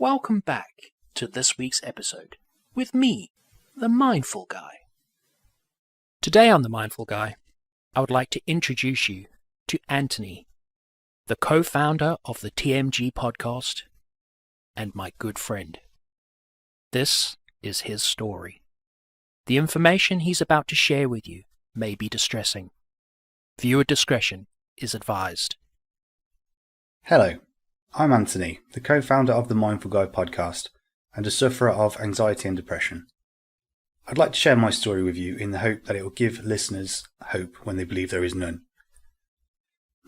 welcome back to this week's episode with me, the Mindful Guy. Today on The Mindful Guy, I would like to introduce you to Anthony, the co-founder of the TMG podcast and my good friend. This is his story. The information he's about to share with you may be distressing. Viewer discretion is advised. Hello, I'm Anthony, the co-founder of the Mindful Guy podcast and a sufferer of anxiety and depression. I'd like to share my story with you in the hope that it will give listeners hope when they believe there is none.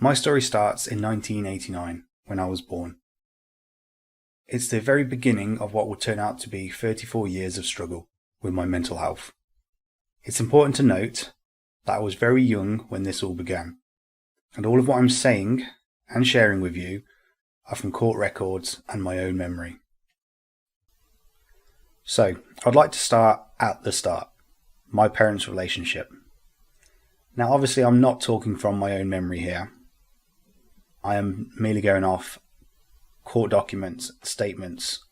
My story starts in 1989, when I was born. It's the very beginning of what will turn out to be 34 years of struggle with my mental health. It's important to note that I was very young when this all began, and all of what I'm saying and sharing with you are from court records and my own memory. So, I'd like to start at the start, my parents' relationship. Now obviously I'm not talking from my own memory here. I am merely going off court documents, statements,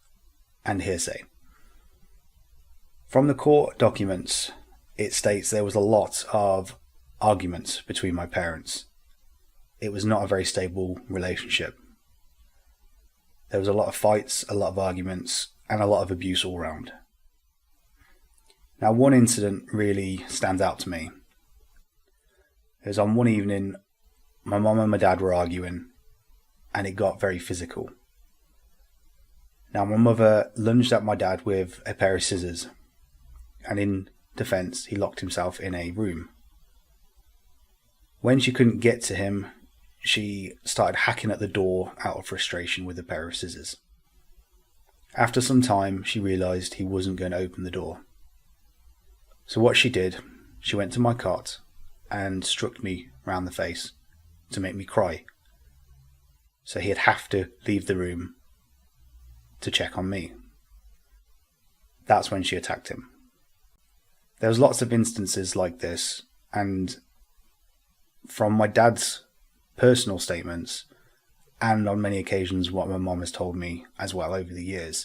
and hearsay. From the court documents, it states there was a lot of arguments between my parents. It was not a very stable relationship. There was a lot of fights, a lot of arguments, and a lot of abuse all round. Now, one incident really stands out to me. It was on one evening, my mum and my dad were arguing, and it got very physical. Now, my mother lunged at my dad with a pair of scissors, and in defence, he locked himself in a room. When she couldn't get to him, she started hacking at the door out of frustration with a pair of scissors. After some time, she realised he wasn't going to open the door. So what she did, she went to my cot and struck me round the face to make me cry. So he'd have to leave the room to check on me. That's when she attacked him. There was lots of instances like this, and from my dad's personal statements, and on many occasions what my mom has told me as well over the years,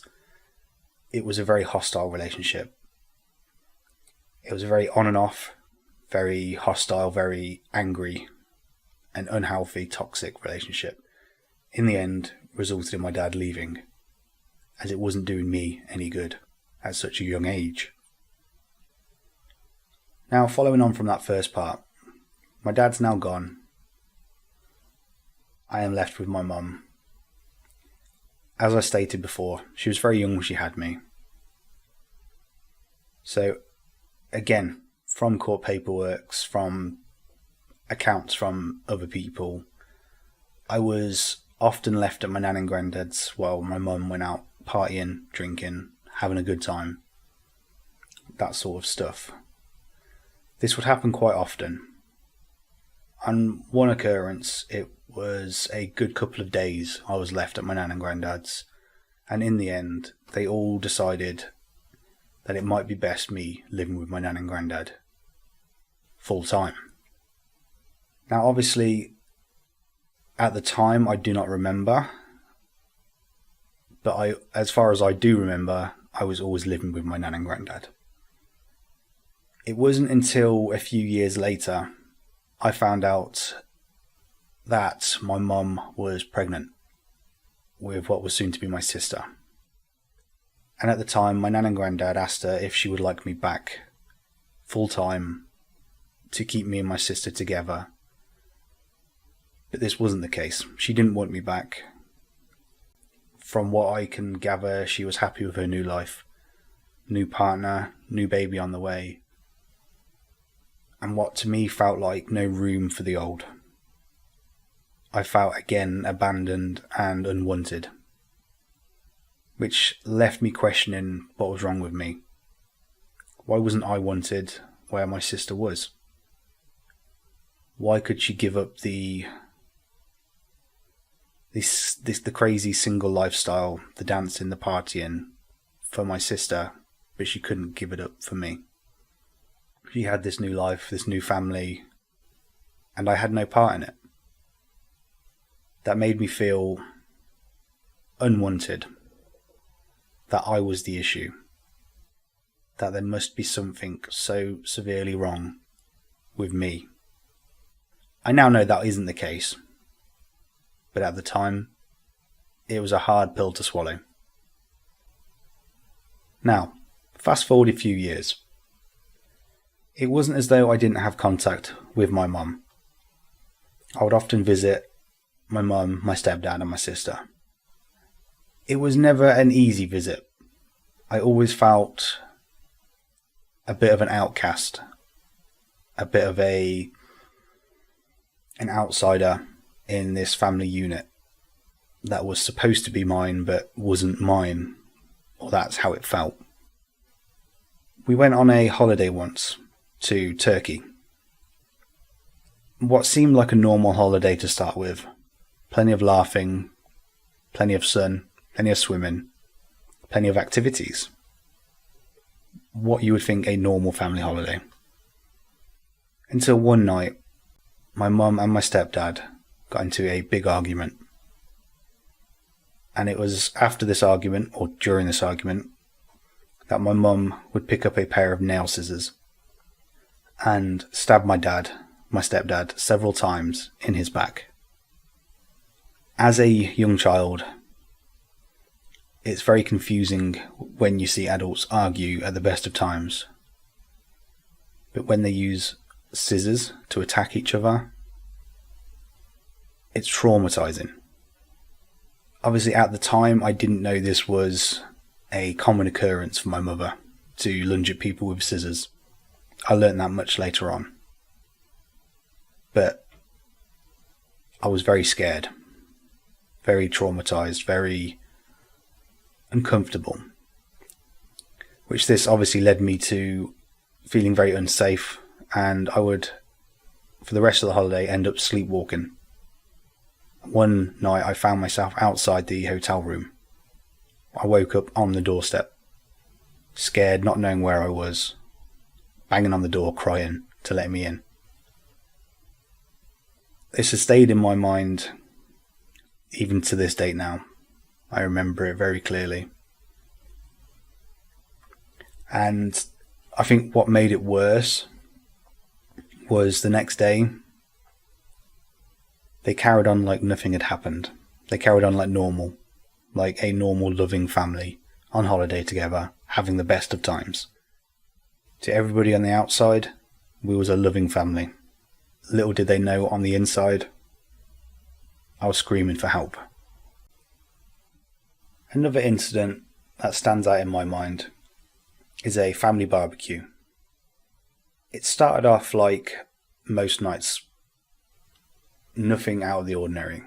it was a very hostile relationship. It was a very on and off, very hostile, very angry and unhealthy, toxic relationship. In the end, resulted in my dad leaving, as it wasn't doing me any good at such a young age. Now, following on from that first part, my dad's now gone. I am left with my mum. As I stated before, she was very young when she had me. So, again, from court paperwork, from accounts from other people, I was often left at my nan and granddad's while my mum went out partying, drinking, having a good time, that sort of stuff. This would happen quite often. On one occurrence, it was a good couple of days I was left at my nan and granddad's, and in the end, they all decided that it might be best me living with my nan and granddad full time. Now obviously, at the time I do not remember, but as far as I do remember, I was always living with my nan and granddad. It wasn't until a few years later I found out that my mum was pregnant with what was soon to be my sister. And at the time, my nan and granddad asked her if she would like me back full time to keep me and my sister together. But this wasn't the case. She didn't want me back. From what I can gather, she was happy with her new life, new partner, new baby on the way, and what to me felt like no room for the old. I felt again abandoned and unwanted, which left me questioning what was wrong with me. Why wasn't I wanted where my sister was? Why could she give up the crazy single lifestyle, the dancing, the partying for my sister, but she couldn't give it up for me? She had this new life, this new family, and I had no part in it. That made me feel unwanted, that I was the issue, that there must be something so severely wrong with me. I now know that isn't the case, but at the time, it was a hard pill to swallow. Now, fast forward a few years. It wasn't as though I didn't have contact with my mum. I would often visit my mum, my stepdad, and my sister. It was never an easy visit. I always felt a bit of an outcast, a bit of an outsider in this family unit that was supposed to be mine but wasn't mine, or that's how it felt. We went on a holiday once to Turkey. What seemed like a normal holiday to start with. Plenty of laughing, plenty of sun, plenty of swimming, plenty of activities. What you would think a normal family holiday. Until one night, my mum and my stepdad got into a big argument. And it was after this argument, or during this argument, that my mum would pick up a pair of nail scissors and stab my stepdad, several times in his back. As a young child, it's very confusing when you see adults argue at the best of times. But when they use scissors to attack each other, it's traumatizing. Obviously, at the time, I didn't know this was a common occurrence for my mother to lunge at people with scissors. I learned that much later on. But I was very scared, very traumatized, very uncomfortable. Which this obviously led me to feeling very unsafe, and I would, for the rest of the holiday, end up sleepwalking. One night I found myself outside the hotel room. I woke up on the doorstep, scared, not knowing where I was, banging on the door, crying to let me in. This has stayed in my mind even to this date now. I remember it very clearly. And I think what made it worse was the next day, they carried on like nothing had happened. They carried on like normal, like a normal loving family on holiday together, having the best of times. To everybody on the outside, we was a loving family. Little did they know on the inside, I was screaming for help. Another incident that stands out in my mind is a family barbecue. It started off like most nights, nothing out of the ordinary.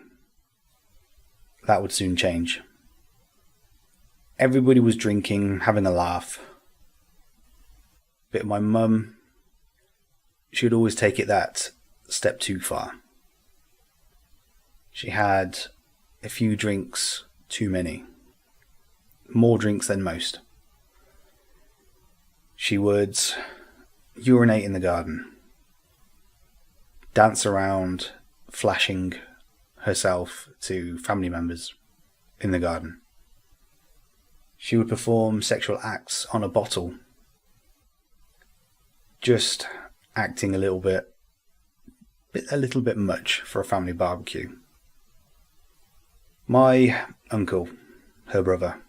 That would soon change. Everybody was drinking, having a laugh. But my mum, she would always take it that step too far. She had a few drinks too many. More drinks than most. She would urinate in the garden. Dance around, flashing herself to family members in the garden. She would perform sexual acts on a bottle. Just acting a little bit much for a family barbecue. My uncle, her brother,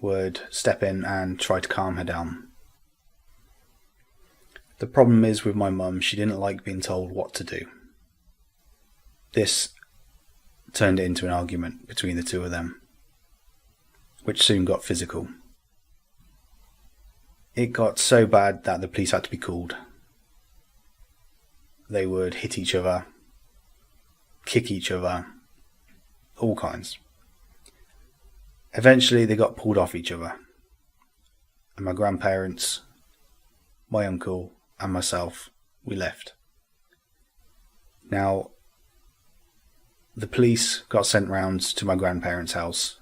would step in and try to calm her down. The problem is with my mum, she didn't like being told what to do. This turned it into an argument between the two of them, which soon got physical. It got so bad that the police had to be called. They would hit each other, kick each other, all kinds. Eventually they got pulled off each other, and my grandparents, my uncle and myself, we left. Now, the police got sent round to my grandparents' house,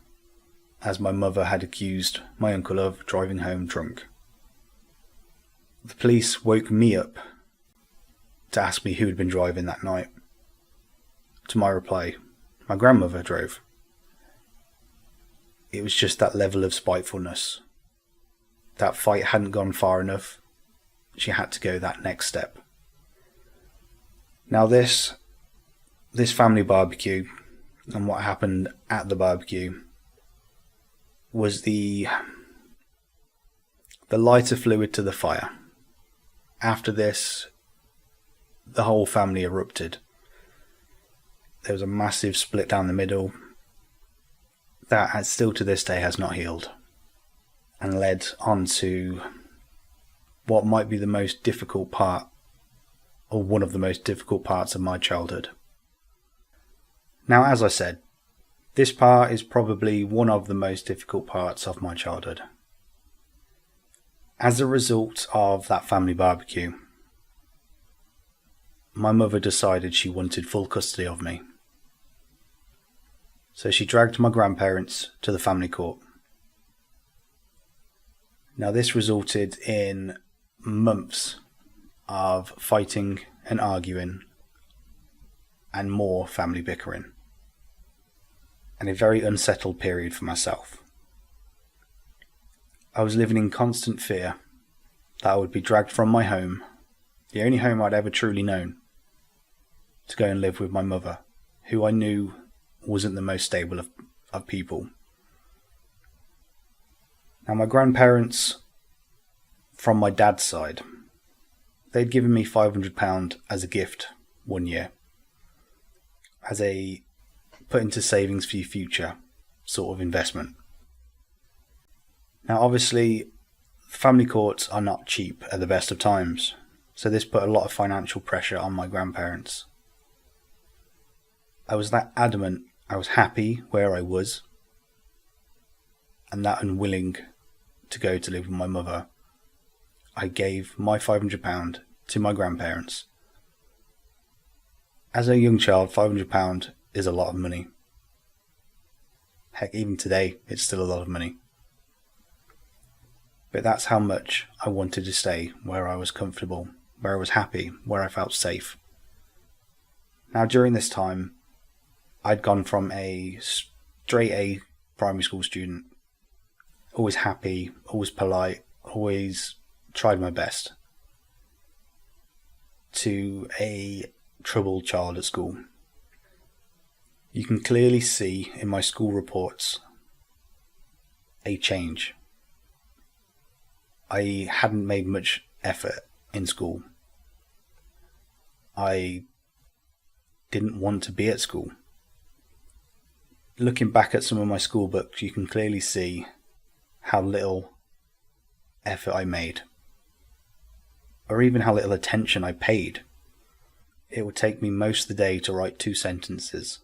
as my mother had accused my uncle of driving home drunk. The police woke me up to ask me who had been driving that night. To my reply, my grandmother drove. it was just that level of spitefulness. That fight hadn't gone far enough. She had to go that next step. Now this family barbecue and what happened at the barbecue was the lighter fluid to the fire. After this, the whole family erupted. There was a massive split down the middle that still to this day has not healed, and led on to what might be the most difficult part, or one of the most difficult parts of my childhood. Now, as I said, this part is probably one of the most difficult parts of my childhood. As a result of that family barbecue, my mother decided she wanted full custody of me. So she dragged my grandparents to the family court. Now this resulted in months of fighting and arguing and more family bickering, and a very unsettled period for myself. I was living in constant fear that I would be dragged from my home, the only home I'd ever truly known, to go and live with my mother, who I knew wasn't the most stable of people. Now my grandparents, from my dad's side, they'd given me £500 as a gift one year, as a put into savings for your future sort of investment. Now obviously, family courts are not cheap at the best of times, so this put a lot of financial pressure on my grandparents. I was that adamant I was happy where I was, and that unwilling to go to live with my mother, I gave my £500 to my grandparents. As a young child, £500 is a lot of money. Heck, even today, it's still a lot of money. But that's how much I wanted to stay where I was comfortable, where I was happy, where I felt safe. Now during this time, I'd gone from a straight A primary school student, always happy, always polite, always tried my best, to a troubled child at school. You can clearly see in my school reports a change. I hadn't made much effort in school. I didn't want to be at school. Looking back at some of my school books, you can clearly see how little effort I made, or even how little attention I paid. It would take me most of the day to write 2 sentences,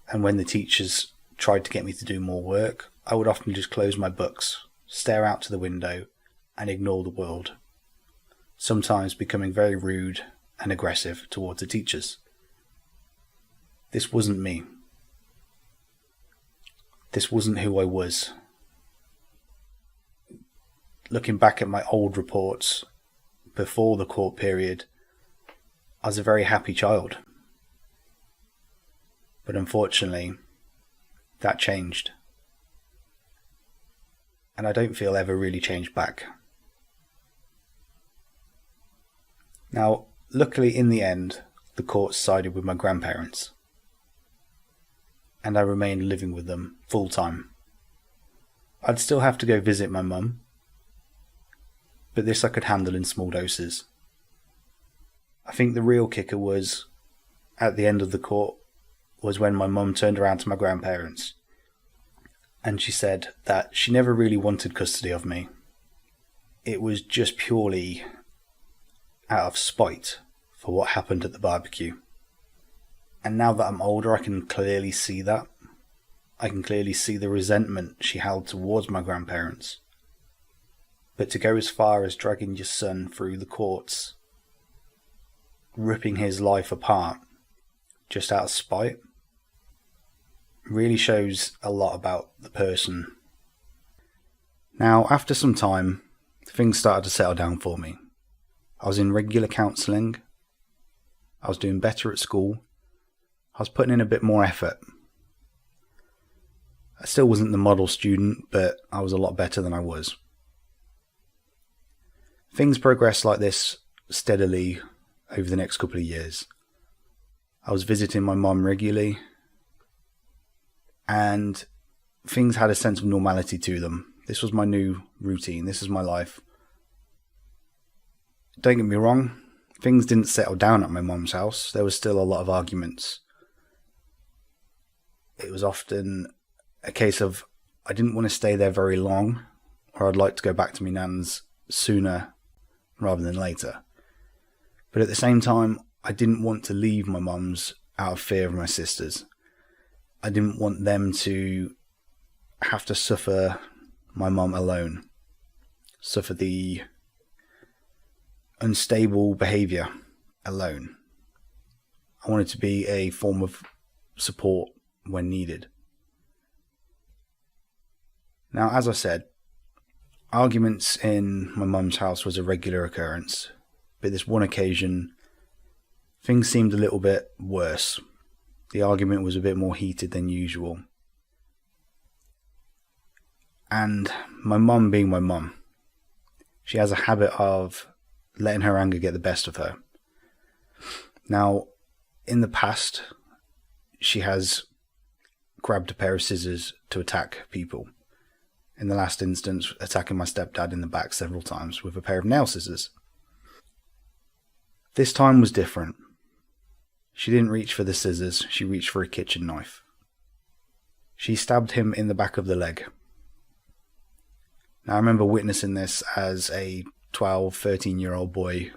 and when the teachers tried to get me to do more work, I would often just close my books, stare out to the window, and ignore the world, sometimes becoming very rude and aggressive towards the teachers. This wasn't me. This wasn't who I was. Looking back at my old reports before the court period, I was a very happy child. But unfortunately, that changed. And I don't feel ever really changed back. Now, luckily in the end, the court sided with my grandparents, and I remained living with them full time. I'd still have to go visit my mum, but this I could handle in small doses. I think the real kicker was, at the end of the court, was when my mum turned around to my grandparents, and she said that she never really wanted custody of me. It was just purely out of spite for what happened at the barbecue. And now that I'm older, I can clearly see that. I can clearly see the resentment she held towards my grandparents. But to go as far as dragging your son through the courts, ripping his life apart, just out of spite, really shows a lot about the person. Now, after some time, things started to settle down for me. I was in regular counselling. I was doing better at school. I was putting in a bit more effort. I still wasn't the model student, but I was a lot better than I was. Things progressed like this steadily over the next couple of years. I was visiting my mum regularly, and things had a sense of normality to them. This was my new routine. This is my life. Don't get me wrong, things didn't settle down at my mum's house. There was still a lot of arguments. It was often a case of I didn't want to stay there very long, or I'd like to go back to my nan's sooner rather than later. But at the same time, I didn't want to leave my mum's out of fear of my sisters. I didn't want them to have to suffer my mum alone, suffer the unstable behaviour alone. I wanted to be a form of support when needed. Now, as I said, arguments in my mum's house was a regular occurrence, but this one occasion, things seemed a little bit worse. The argument was a bit more heated than usual. And my mum being my mum, she has a habit of letting her anger get the best of her. Now, in the past, she has grabbed a pair of scissors to attack people. In the last instance, attacking my stepdad in the back several times with a pair of nail scissors. This time was different. She didn't reach for the scissors, she reached for a kitchen knife. She stabbed him in the back of the leg. Now, I remember witnessing this as a 12, 13-year-old boy,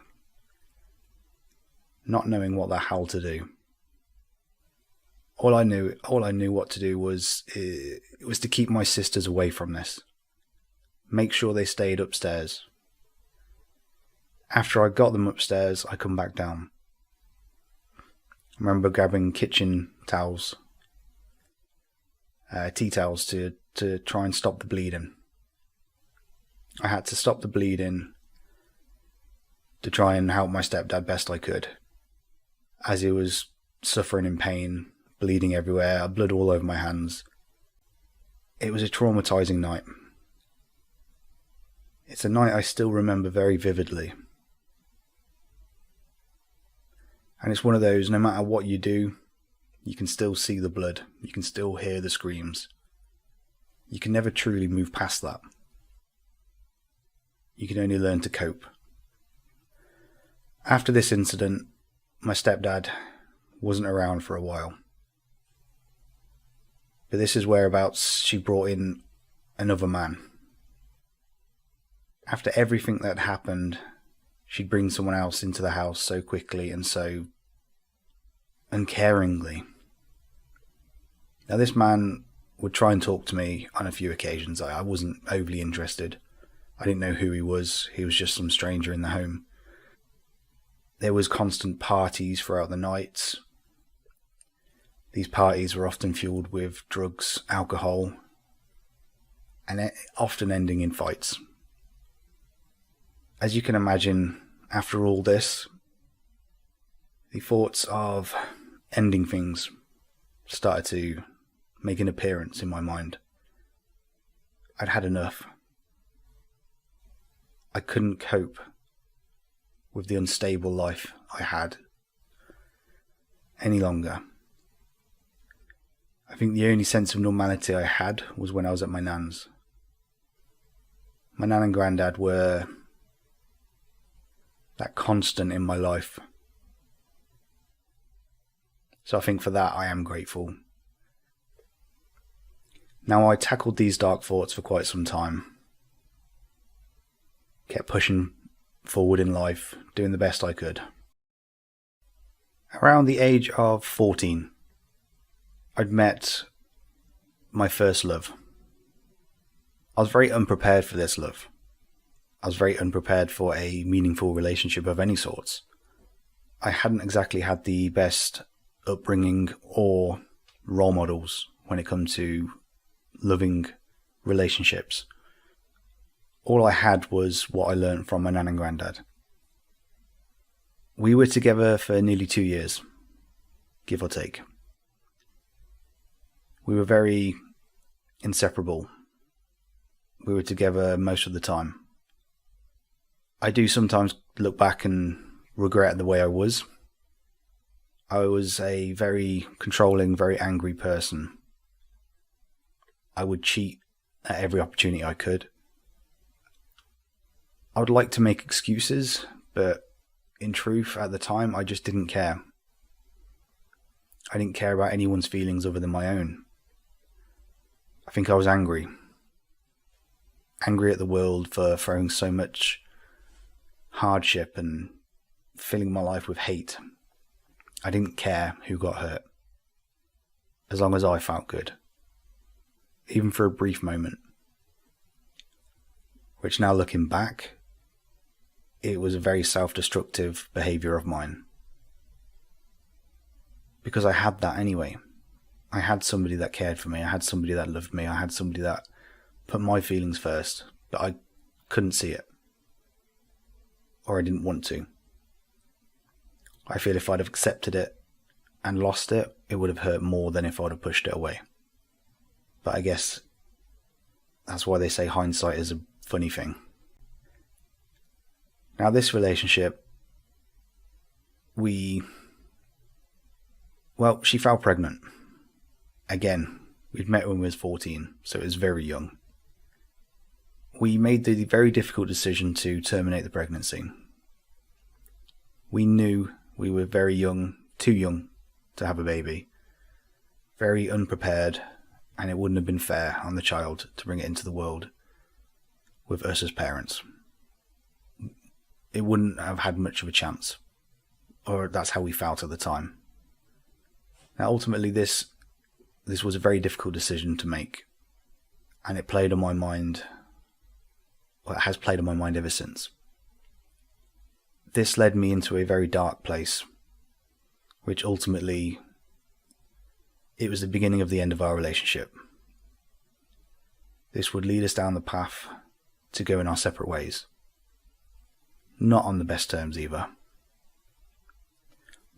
not knowing what the hell to do. All I knew what to do was to keep my sisters away from this. Make sure they stayed upstairs. After I got them upstairs, I come back down. I remember grabbing kitchen towels, tea towels to try and stop the bleeding. I had to stop the bleeding to try and help my stepdad best I could, as he was suffering in pain, bleeding everywhere, blood all over my hands. It was a traumatizing night. It's a night I still remember very vividly. And it's one of those, no matter what you do, you can still see the blood. You can still hear the screams. You can never truly move past that. You can only learn to cope. After this incident, my stepdad wasn't around for a while. But this is whereabouts she brought in another man. After everything that happened, she'd bring someone else into the house so quickly and so uncaringly. Now, this man would try and talk to me on a few occasions. I wasn't overly interested. I didn't know who he was. He was just some stranger in the home. There was constant parties throughout the nights. These parties were often fueled with drugs, alcohol, and often ending in fights. As you can imagine, after all this, the thoughts of ending things started to make an appearance in my mind. I'd had enough. I couldn't cope with the unstable life I had any longer. I think the only sense of normality I had was when I was at my nan's. My nan and granddad were that constant in my life. So I think for that I am grateful. Now, I tackled these dark thoughts for quite some time. Kept pushing forward in life, doing the best I could. Around the age of 14, I'd met my first love. I was very unprepared for this love. I was very unprepared for a meaningful relationship of any sorts. I hadn't exactly had the best upbringing or role models when it comes to loving relationships. All I had was what I learned from my nan and granddad. We were together for nearly 2 years, give or take. We were very inseparable. We were together most of the time. I do sometimes look back and regret the way I was. I was a very controlling, very angry person. I would cheat at every opportunity I could. I would like to make excuses, but in truth, at the time, I just didn't care. I didn't care about anyone's feelings other than my own. I think I was angry. Angry at the world for throwing so much hardship and filling my life with hate. I didn't care who got hurt, as long as I felt good, even for a brief moment. Which now looking back, it was a very self-destructive behaviour of mine. Because I had that anyway. I had somebody that cared for me, I had somebody that loved me, I had somebody that put my feelings first, but I couldn't see it. Or I didn't want to. I feel if I'd have accepted it and lost it, it would have hurt more than if I'd have pushed it away. But I guess that's why they say hindsight is a funny thing. Now this relationship, she fell pregnant. Again, we'd met when we was 14, so it was very young. We made the very difficult decision to terminate the pregnancy. We knew we were very young, too young to have a baby, very unprepared, and it wouldn't have been fair on the child to bring it into the world with us as parents. It wouldn't have had much of a chance, or that's how we felt at the time. Now ultimately this was a very difficult decision to make, and it played on my mind, well, it has played on my mind ever since. This led me into a very dark place, which ultimately, it was the beginning of the end of our relationship. This would lead us down the path to go in our separate ways. Not on the best terms either.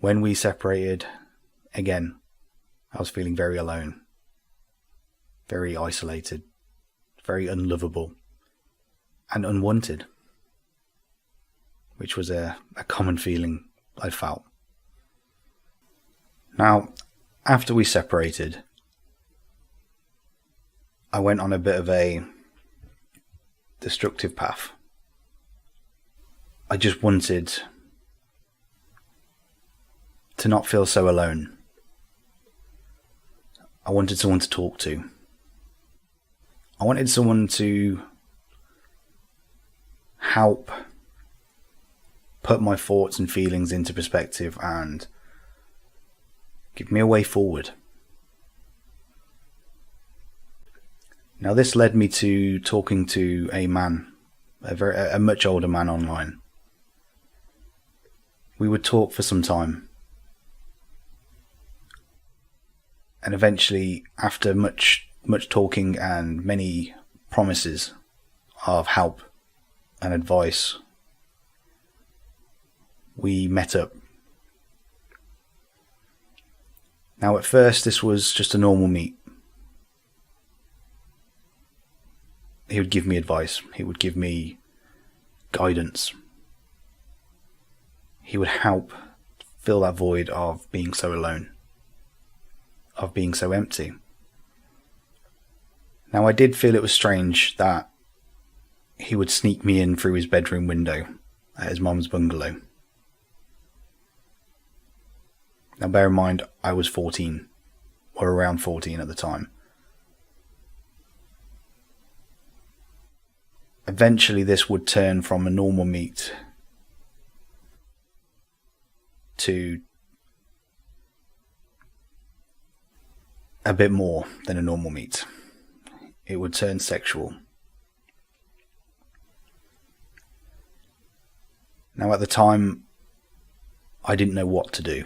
When we separated, again, I was feeling very alone, very isolated, very unlovable, and unwanted, which was a common feeling I felt. Now, after we separated, I went on a bit of a destructive path. I just wanted to not feel so alone. I wanted someone to talk to. I wanted someone to help put my thoughts and feelings into perspective and give me a way forward. Now this led me to talking to a man, a much older man online. We would talk for some time. And eventually, after much talking and many promises of help and advice, we met up. Now at first this was just a normal meet. He would give me advice, he would give me guidance. He would help fill that void of being so alone, of being so empty. Now I did feel it was strange that he would sneak me in through his bedroom window at his mum's bungalow. Now bear in mind, I was 14, or around 14 at the time. Eventually this would turn from a normal meet to a bit more than a normal meet. It would turn sexual. Now at the time, I didn't know what to do.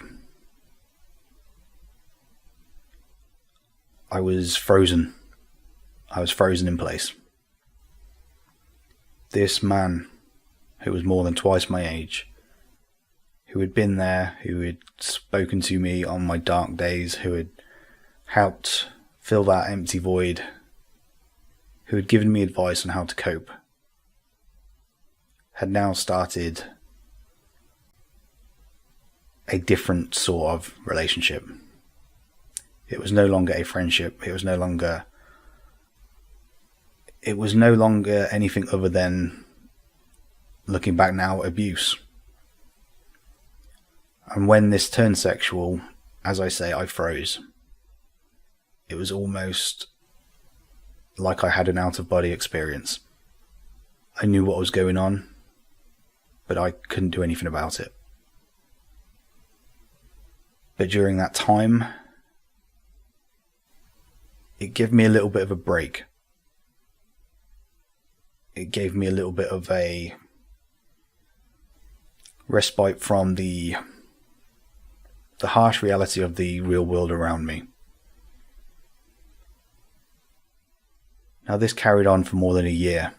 I was frozen. I was frozen in place. This man, who was more than twice my age, who had been there, who had spoken to me on my dark days, who had helped fill that empty void who had given me advice on how to cope, had now started a different sort of relationship. It was no longer a friendship. It was no longer anything other than, looking back now, abuse. And when this turned sexual, as I say, I froze. It was almost like I had an out-of-body experience. I knew what was going on, but I couldn't do anything about it. But during that time, it gave me a little bit of a break. It gave me a little bit of a respite from the harsh reality of the real world around me. Now, this carried on for more than a year,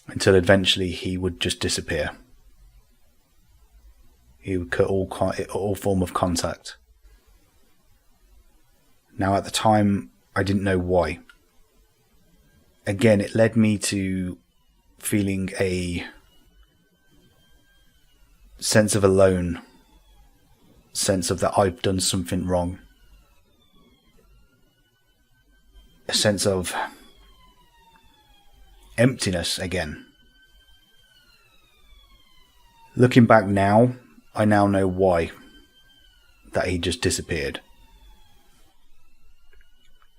until eventually he would just disappear. He would cut all form of contact. Now, at the time, I didn't know why. Again, it led me to feeling a sense of alone, sense of that I've done something wrong, a sense of emptiness again. Looking back now, I now know why that he just disappeared.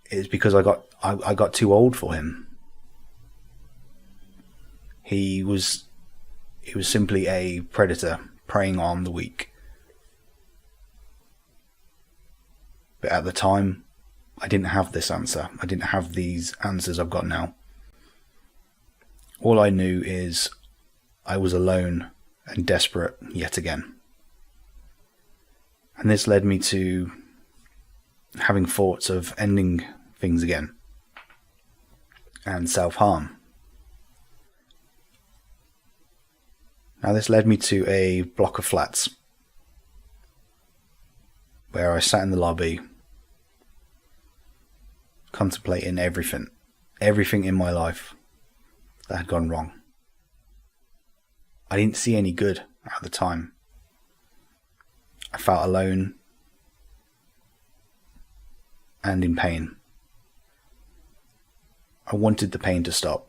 It's because I got too old for him. He was simply a predator preying on the weak. But at the time, I didn't have this answer. I didn't have these answers I've got now. All I knew is I was alone and desperate yet again. And this led me to having thoughts of ending things again and self-harm. Now, this led me to a block of flats where I sat in the lobby contemplating everything in my life that had gone wrong. I didn't see any good at the time. I felt alone and in pain. I wanted the pain to stop.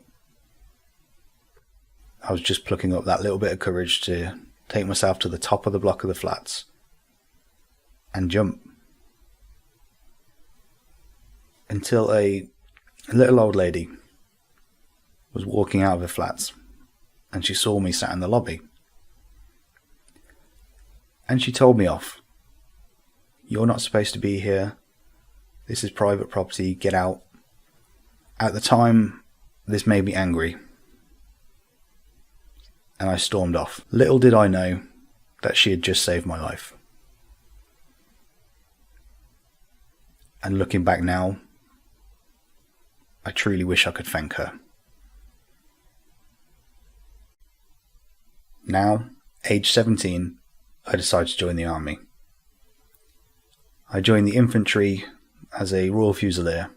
I was just plucking up that little bit of courage to take myself to the top of the block of the flats and jump. Until a little old lady was walking out of the flats and she saw me sat in the lobby. And she told me off. "You're not supposed to be here. This is private property. Get out." At the time, this made me angry. And I stormed off. Little did I know that she had just saved my life. And looking back now, I truly wish I could thank her. Now, age 17, I decided to join the army. I joined the infantry as a Royal Fusilier.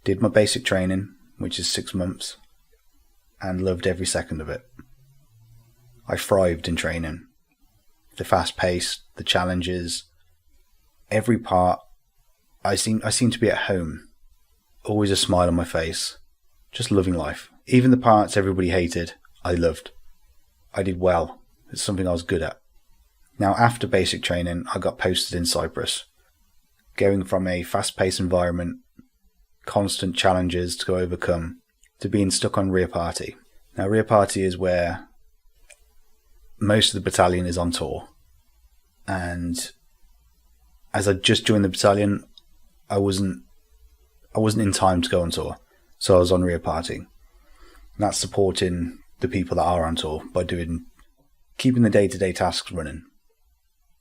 Did my basic training, which is 6 months, and loved every second of it. I thrived in training. The fast pace, the challenges, every part, I seemed to be at home. Always a smile on my face, just loving life. Even the parts everybody hated, I loved. I did well. It's something I was good at. Now, after basic training, I got posted in Cyprus, going from a fast-paced environment, constant challenges to go overcome, to being stuck on rear party. Now, rear party is where most of the battalion is on tour. And as I just joined the battalion, I wasn't in time to go on tour. So I was on rear party. And that's supporting the people that are on tour by keeping the day-to-day tasks running.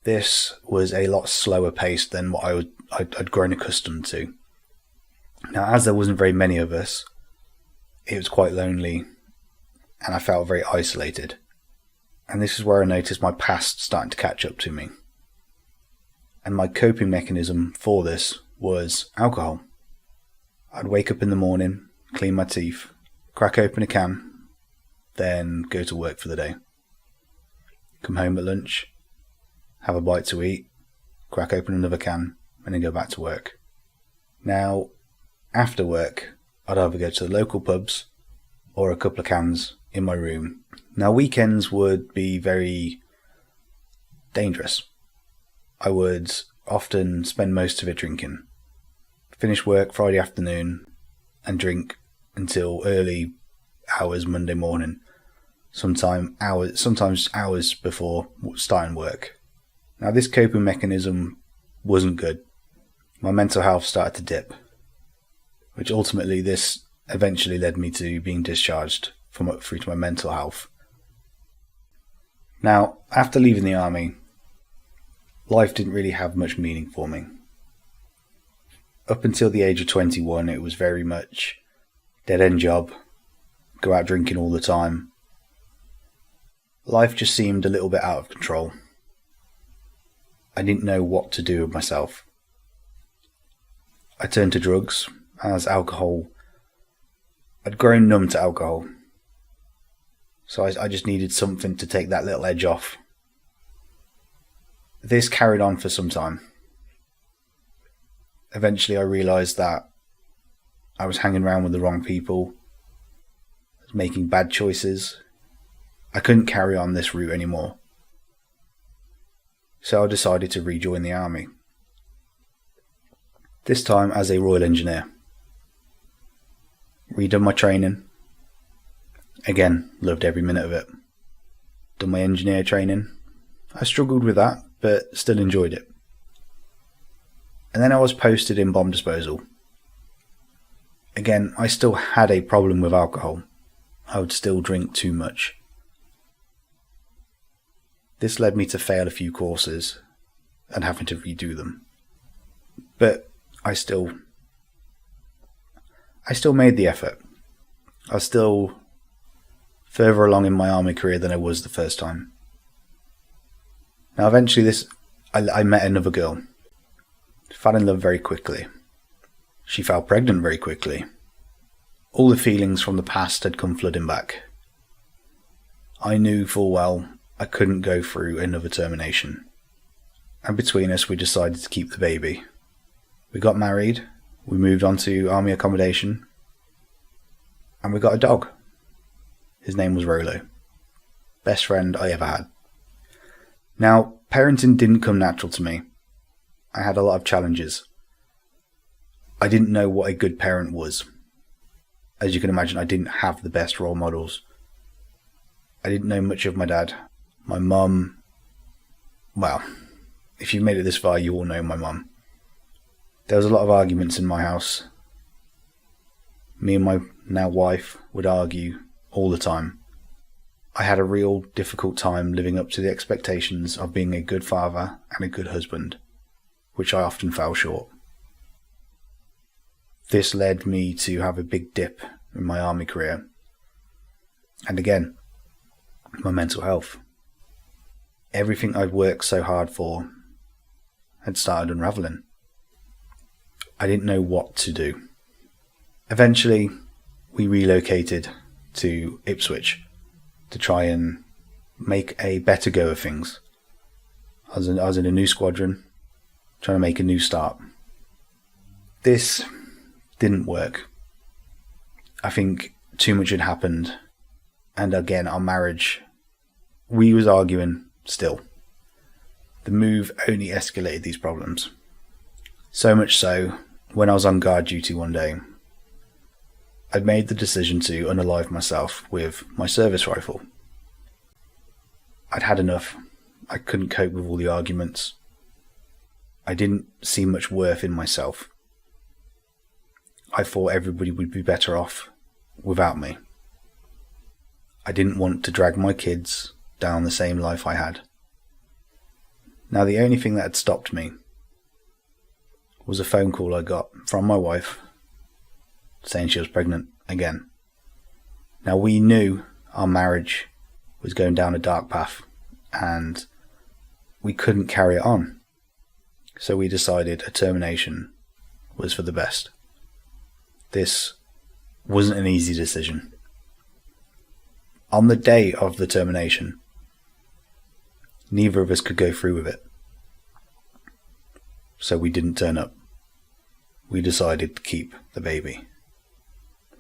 This was a lot slower paced than what I'd grown accustomed to. Now, as there wasn't very many of us, it was quite lonely and I felt very isolated. And this is where I noticed my past starting to catch up to me. And my coping mechanism for this was alcohol. I'd wake up in the morning, clean my teeth, crack open a can, then go to work for the day. Come home at lunch, have a bite to eat, crack open another can, and then go back to work. Now, after work, I'd either go to the local pubs or a couple of cans in my room. Now, weekends would be very dangerous. I would often spend most of it drinking. Finish work Friday afternoon and drink until early hours Monday morning. Sometimes hours before starting work. Now, this coping mechanism wasn't good. My mental health started to dip, which ultimately this eventually led me to being discharged through to my mental health. Now, after leaving the army, life didn't really have much meaning for me. Up until the age of 21, it was very much dead-end job, go out drinking all the time. Life just seemed a little bit out of control. I didn't know what to do with myself. I turned to drugs, as alcohol. I'd grown numb to alcohol. So I just needed something to take that little edge off. This carried on for some time. Eventually I realised that I was hanging around with the wrong people, I was making bad choices. I couldn't carry on this route anymore. So I decided to rejoin the army. This time as a Royal Engineer. Redone my training. Again, loved every minute of it. Done my engineer training. I struggled with that, but still enjoyed it. And then I was posted in bomb disposal. Again, I still had a problem with alcohol. I would still drink too much. This led me to fail a few courses and having to redo them. But I still made the effort. I was still further along in my army career than I was the first time. Now eventually I met another girl. Fell in love very quickly. She fell pregnant very quickly. All the feelings from the past had come flooding back. I knew full well I couldn't go through another termination. And between us we decided to keep the baby. We got married, we moved on to army accommodation, and we got a dog. His name was Rolo. Best friend I ever had. Now, parenting didn't come natural to me. I had a lot of challenges. I didn't know what a good parent was. As you can imagine, I didn't have the best role models. I didn't know much of my dad. My mum, well, if you've made it this far, you all know my mum. There was a lot of arguments in my house. Me and my now wife would argue all the time. I had a real difficult time living up to the expectations of being a good father and a good husband, which I often fell short. This led me to have a big dip in my army career. And again, my mental health. Everything I'd worked so hard for had started unravelling. I didn't know what to do. Eventually, we relocated to Ipswich to try and make a better go of things. I was in a new squadron, trying to make a new start. This didn't work. I think too much had happened, and again, our marriage, we was arguing still. The move only escalated these problems. So much so, when I was on guard duty one day, I'd made the decision to unalive myself with my service rifle. I'd had enough. I couldn't cope with all the arguments. I didn't see much worth in myself. I thought everybody would be better off without me. I didn't want to drag my kids down the same life I had. Now, the only thing that had stopped me was a phone call I got from my wife saying she was pregnant again. Now, we knew our marriage was going down a dark path and we couldn't carry it on. So we decided a termination was for the best. this wasn't an easy decision. On the day of the termination, neither of us could go through with it. So we didn't turn up. We decided to keep the baby.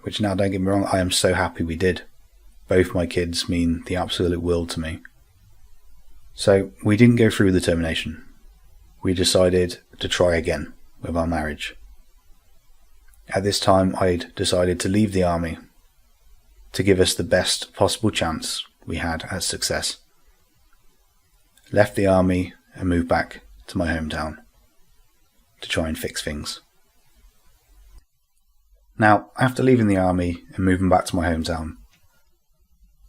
Which now, don't get me wrong, I am so happy we did. Both my kids mean the absolute world to me. So we didn't go through the termination. We decided to try again with our marriage. At this time, I'd decided to leave the army to give us the best possible chance we had at success. Left the army and moved back to my hometown to try and fix things. Now, after leaving the army and moving back to my hometown,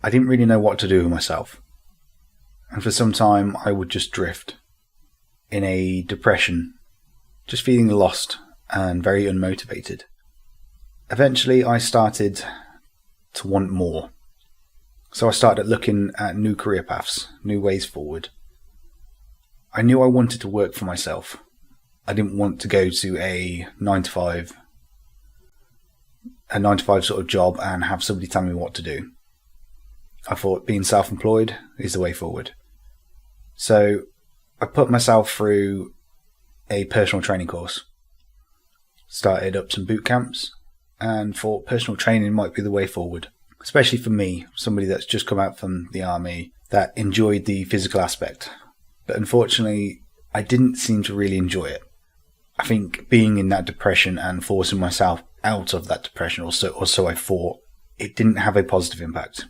I didn't really know what to do with myself. And for some time, I would just drift in a depression, just feeling lost and very unmotivated. Eventually, I started to want more. So I started looking at new career paths, new ways forward. I knew I wanted to work for myself. I didn't want to go to a 9 to 5 sort of job and have somebody tell me what to do. I thought being self-employed is the way forward. So I put myself through a personal training course, started up some boot camps, and thought personal training might be the way forward, especially for me, somebody that's just come out from the army that enjoyed the physical aspect. But unfortunately, I didn't seem to really enjoy it. I think being in that depression and forcing myself out of that depression, or so I thought, it didn't have a positive impact.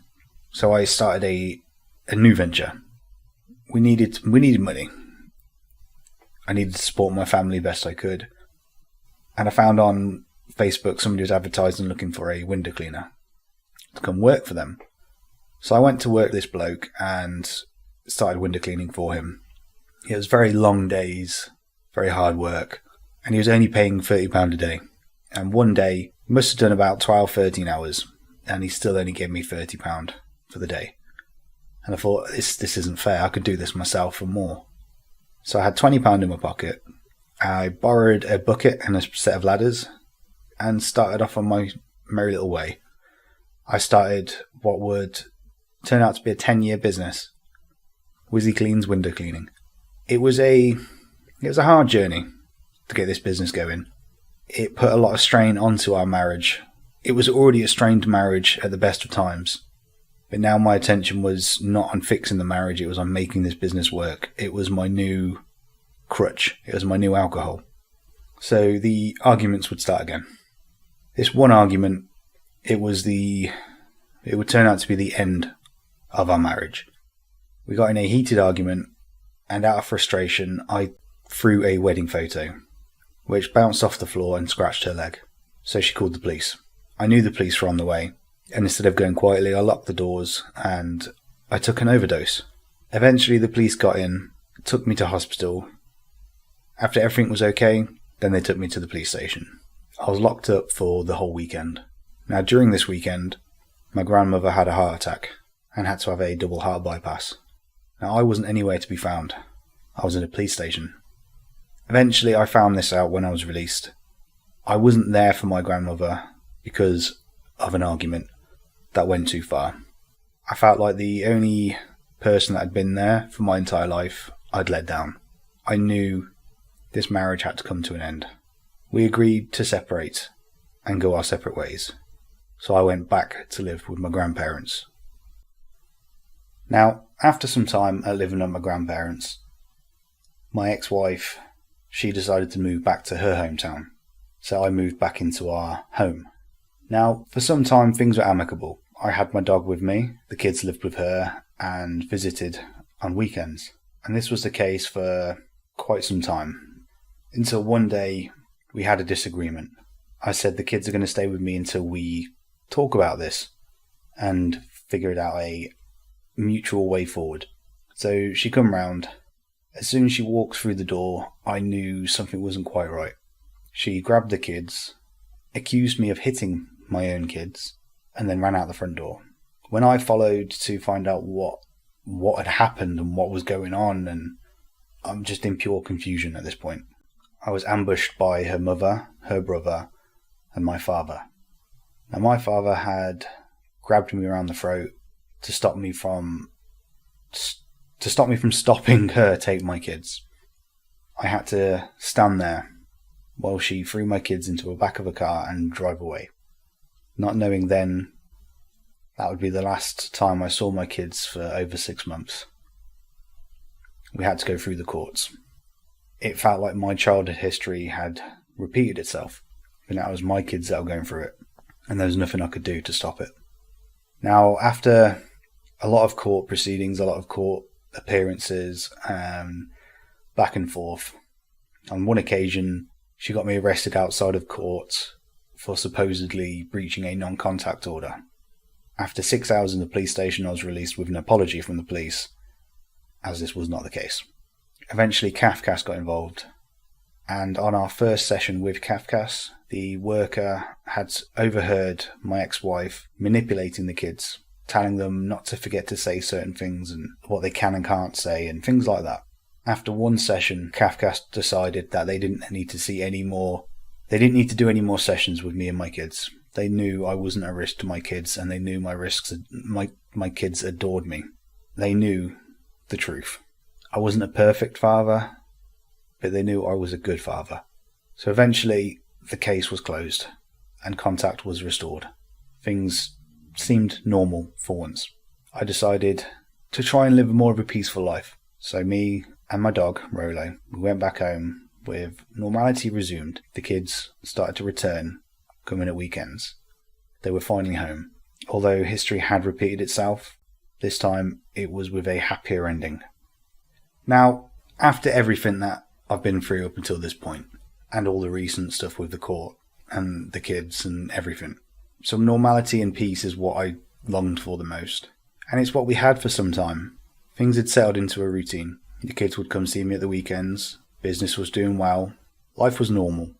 So I started a new venture. We needed money. I needed to support my family best I could. And I found on Facebook somebody was advertising looking for a window cleaner to come work for them. So I went to work this bloke and started window cleaning for him. It was very long days, very hard work, and he was only paying £30 a day. And one day, he must have done about 12, 13 hours, and he still only gave me £30 for the day. And I thought, this isn't fair, I could do this myself for more. So I had £20 in my pocket. I borrowed a bucket and a set of ladders and started off on my merry little way. I started what would turn out to be a 10-year business, Wizzy Clean's window cleaning. It was a hard journey to get this business going. It put a lot of strain onto our marriage. It was already a strained marriage at the best of times. But now my attention was not on fixing the marriage, it was on making this business work. It was my new crutch. It was my new alcohol. So the arguments would start again. This one argument, it would turn out to be the end of our marriage. We got in a heated argument, and out of frustration, I threw a wedding photo, which bounced off the floor and scratched her leg. So she called the police. I knew the police were on the way, and instead of going quietly, I locked the doors and I took an overdose. Eventually the police got in, took me to hospital. After everything was okay, then they took me to the police station. I was locked up for the whole weekend. Now during this weekend, my grandmother had a heart attack and had to have a double heart bypass. Now I wasn't anywhere to be found. I was in a police station. Eventually I found this out when I was released. I wasn't there for my grandmother because of an argument that went too far. I felt like the only person that had been there for my entire life I'd let down. I knew this marriage had to come to an end. We agreed to separate and go our separate ways. So I went back to live with my grandparents. Now, after some time at living with my grandparents, my ex-wife, she decided to move back to her hometown. So I moved back into our home. Now, for some time things were amicable. I had my dog with me, the kids lived with her, and visited on weekends. And this was the case for quite some time. Until one day, we had a disagreement. I said the kids are going to stay with me until we talk about this and figure it out a mutual way forward. So she come round. As soon as she walked through the door, I knew something wasn't quite right. She grabbed the kids, accused me of hitting my own kids, and then ran out the front door. When I followed to find out what had happened and what was going on, and I'm just in pure confusion at this point. I was ambushed by her mother, her brother, and my father. Now, my father had grabbed me around the throat to stop me from stopping her take my kids. I had to stand there while she threw my kids into the back of a car and drive away, not knowing then that would be the last time I saw my kids for over 6 months. We had to go through the courts. It felt like my childhood history had repeated itself, but now it was my kids that were going through it, and there was nothing I could do to stop it. Now, after a lot of court proceedings, a lot of court appearances, back and forth, on one occasion she got me arrested outside of court for supposedly breaching a non-contact order. After 6 hours in the police station, I was released with an apology from the police, as this was not the case. Eventually, CAFCAS got involved, and on our first session with CAFCAS, the worker had overheard my ex-wife manipulating the kids, telling them not to forget to say certain things and what they can and can't say and things like that. After one session, CAFCAS decided that they didn't need to do any more sessions with me and my kids. They knew I wasn't a risk to my kids, and they knew my kids adored me. They knew the truth. I wasn't a perfect father, but they knew I was a good father. So eventually the case was closed and contact was restored. Things seemed normal for once. I decided to try and live more of a peaceful life. So me and my dog, Rolo, we went back home with normality resumed. The kids started to return, coming at weekends. They were finally home. Although history had repeated itself, this time it was with a happier ending. Now, after everything that I've been through up until this point, and all the recent stuff with the court and the kids and everything, some normality and peace is what I longed for the most. And it's what we had for some time. Things had settled into a routine. The kids would come see me at the weekends. Business was doing well. Life was normal.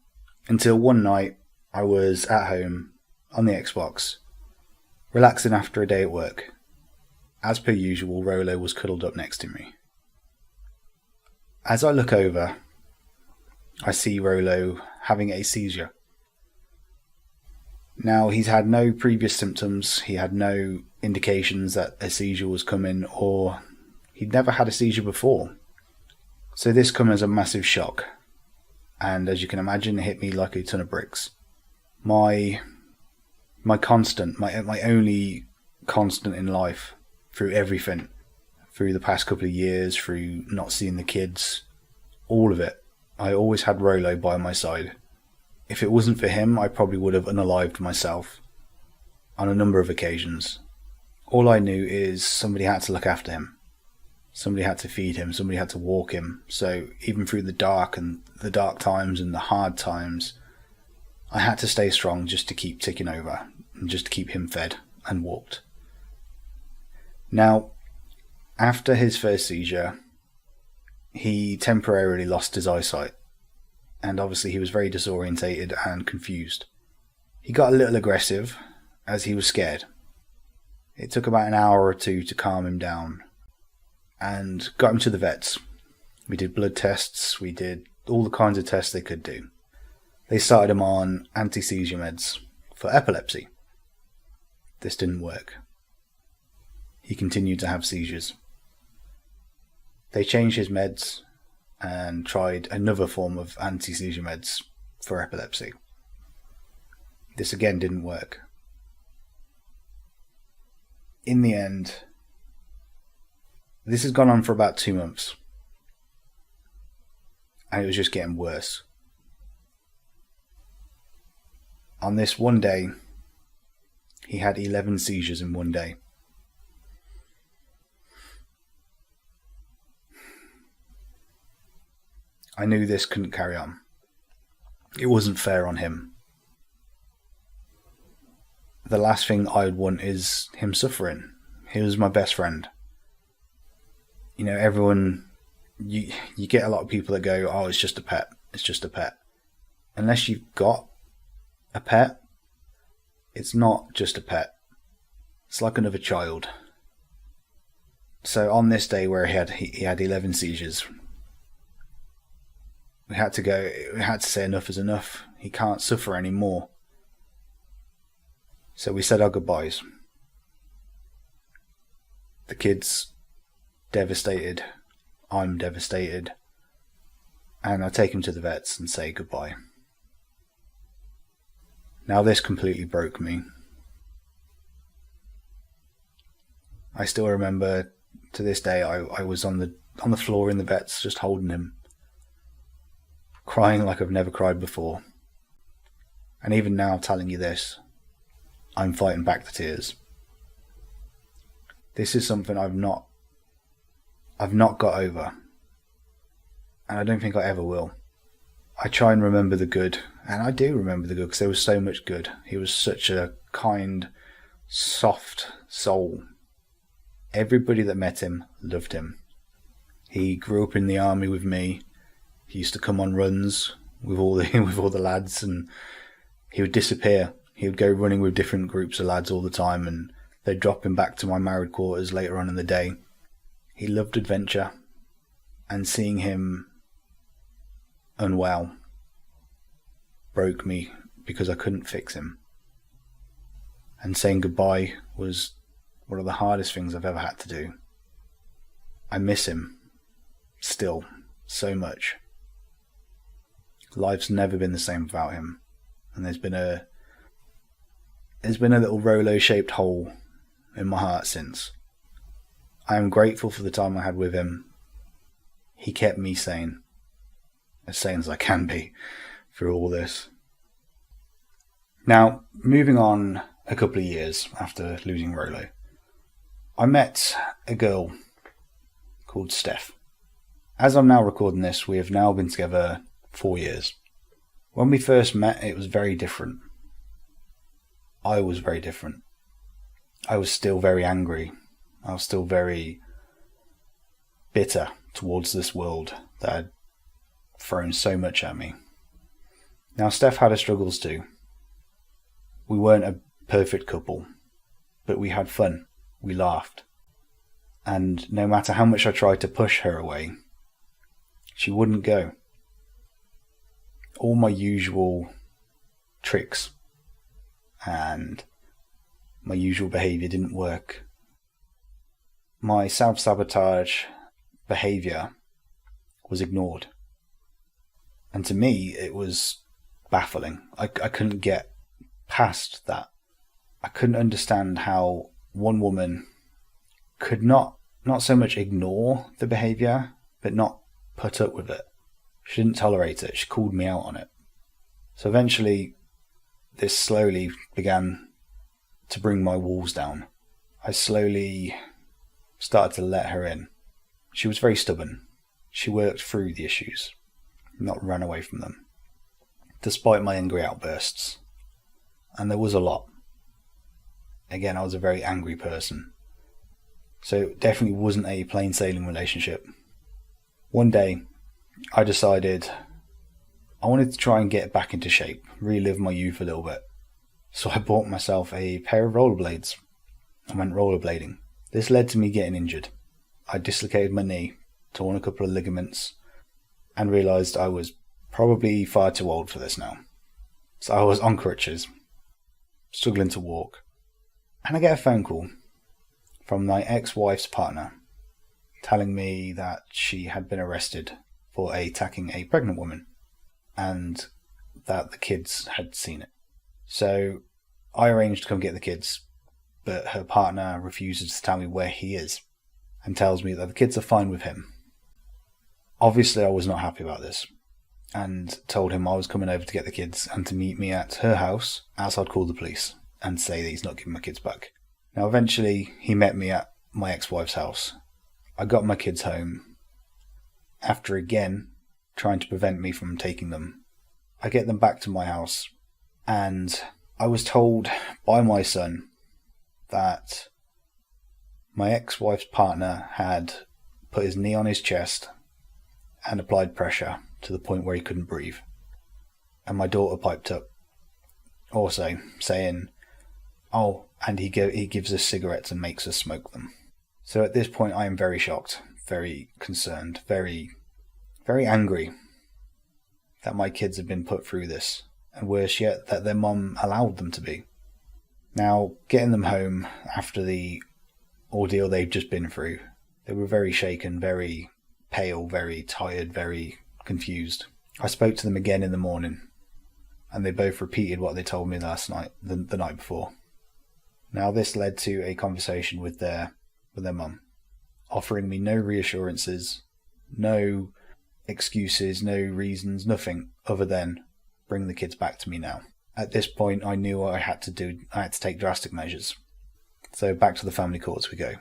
Until one night, I was at home on the Xbox, relaxing after a day at work. As per usual, Rolo was cuddled up next to me. As I look over, I see Rolo having a seizure. Now, he's had no previous symptoms, he had no indications that a seizure was coming, or he'd never had a seizure before. So this came as a massive shock, and as you can imagine, it hit me like a ton of bricks. My only constant in life, through everything, through the past couple of years, through not seeing the kids, all of it, I always had Rolo by my side. If it wasn't for him, I probably would have unalived myself on a number of occasions. All I knew is somebody had to look after him. Somebody had to feed him. Somebody had to walk him. So even through the dark times and the hard times, I had to stay strong just to keep ticking over and just to keep him fed and walked. Now, after his first seizure, he temporarily lost his eyesight, and obviously he was very disorientated and confused. He got a little aggressive as he was scared. It took about an hour or two to calm him down and got him to the vets. We did blood tests, we did all the kinds of tests they could do. They started him on anti-seizure meds for epilepsy. This didn't work. He continued to have seizures. They changed his meds and tried another form of anti-seizure meds for epilepsy. This again didn't work. In the end, this has gone on for about 2 months, and it was just getting worse. On this one day, he had 11 seizures in one day. I knew this couldn't carry on. It wasn't fair on him. The last thing I would want is him suffering. He was my best friend. You know, everyone, you get a lot of people that go, oh, it's just a pet. It's just a pet. Unless you've got a pet, it's not just a pet. It's like another child. So on this day where he had 11 seizures, we had to say enough is enough. He can't suffer anymore. So we said our goodbyes. The kid's devastated. I'm devastated. And I take him to the vets and say goodbye. Now this completely broke me. I still remember to this day I was on the floor in the vets just holding him, crying like I've never cried before. And even now telling you this, I'm fighting back the tears. This is something I've not got over. And I don't think I ever will. I try and remember the good, and I do remember the good because there was so much good. He was such a kind, soft soul. Everybody that met him loved him. He grew up in the army with me. He used to come on runs with all the lads, and he would disappear. He would go running with different groups of lads all the time, and they'd drop him back to my married quarters later on in the day. He loved adventure, and seeing him unwell broke me because I couldn't fix him. And saying goodbye was one of the hardest things I've ever had to do. I miss him still so much. Life's never been the same without him, and there's been a little Rolo-shaped hole in my heart since. I am grateful for the time I had with him. He kept me sane as I can be through all this. Now, moving on a couple of years after losing Rolo, I met a girl called Steph. As I'm now recording this, we have now been together 4 years. When we first met, it was very different. I was very different. I was still very angry. I was still very bitter towards this world that had thrown so much at me. Now, Steph had her struggles too. We weren't a perfect couple, but we had fun. We laughed. And no matter how much I tried to push her away, she wouldn't go. All my usual tricks and my usual behaviour didn't work. My self-sabotage behaviour was ignored. And to me, it was baffling. I couldn't get past that. I couldn't understand how one woman could not so much ignore the behaviour, but not put up with it. She didn't tolerate it. She called me out on it. So eventually, this slowly began to bring my walls down. I slowly started to let her in. She was very stubborn. She worked through the issues, not ran away from them, despite my angry outbursts. And there was a lot. Again, I was a very angry person. So it definitely wasn't a plain sailing relationship. One day, I decided I wanted to try and get back into shape, relive my youth a little bit. So I bought myself a pair of rollerblades and went rollerblading. This led to me getting injured. I dislocated my knee, torn a couple of ligaments, and realised I was probably far too old for this now. So I was on crutches, struggling to walk. And I get a phone call from my ex-wife's partner telling me that she had been arrested for attacking a pregnant woman and that the kids had seen it. So I arranged to come get the kids, but her partner refuses to tell me where he is and tells me that the kids are fine with him. Obviously, I was not happy about this and told him I was coming over to get the kids and to meet me at her house, else I'd call the police and say that he's not giving my kids back. Now, eventually, he met me at my ex-wife's house. I got my kids home. After again trying to prevent me from taking them, I get them back to my house, and I was told by my son that my ex-wife's partner had put his knee on his chest and applied pressure to the point where he couldn't breathe. And my daughter piped up also saying, oh, and he gives us cigarettes and makes us smoke them. So at this point I am very shocked, very concerned, very, very angry that my kids have been put through this, and worse yet, that their mum allowed them to be. Now, getting them home after the ordeal they've just been through, they were very shaken, very pale, very tired, very confused. I spoke to them again in the morning, and they both repeated what they told me last night, the night before. Now, this led to a conversation with their mum, offering me no reassurances, no excuses, no reasons, nothing other than bring the kids back to me now. At this point, I knew what I had to do. I had to take drastic measures. So back to the family courts we go.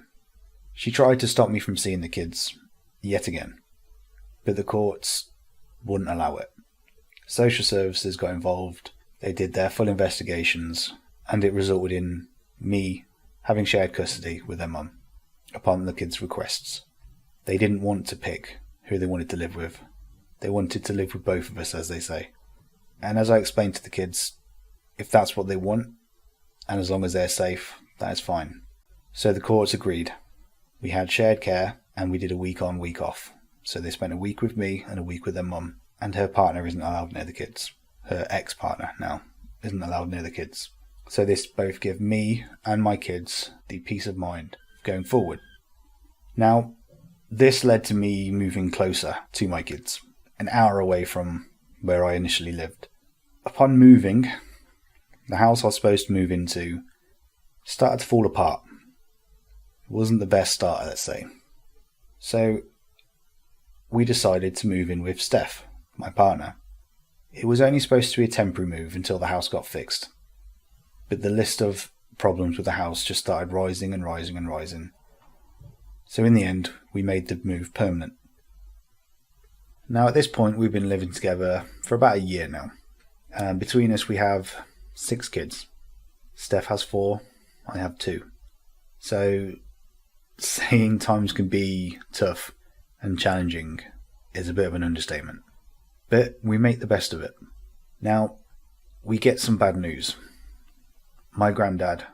She tried to stop me from seeing the kids yet again, but the courts wouldn't allow it. Social services got involved. They did their full investigations, and it resulted in me having shared custody with their mum upon the kids' requests. They didn't want to pick who they wanted to live with. They wanted to live with both of us, as they say. And as I explained to the kids, if that's what they want, and as long as they're safe, that is fine. So the courts agreed. We had shared care, and we did a week on, week off. So they spent a week with me and a week with their mum, and her partner isn't allowed near the kids. Her ex-partner now isn't allowed near the kids. So this both give me and my kids the peace of mind going forward. Now, this led to me moving closer to my kids, an hour away from where I initially lived. Upon moving, the house I was supposed to move into started to fall apart. It wasn't the best start, let's say. So we decided to move in with Steph, my partner. It was only supposed to be a temporary move until the house got fixed. But the list of problems with the house just started rising and rising and rising. So in the end, we made the move permanent. Now at this point, we've been living together for about a year now. Between us, we have 6 kids. Steph has 4, I have 2. So saying times can be tough and challenging is a bit of an understatement. But we make the best of it. Now, we get some bad news. My granddad,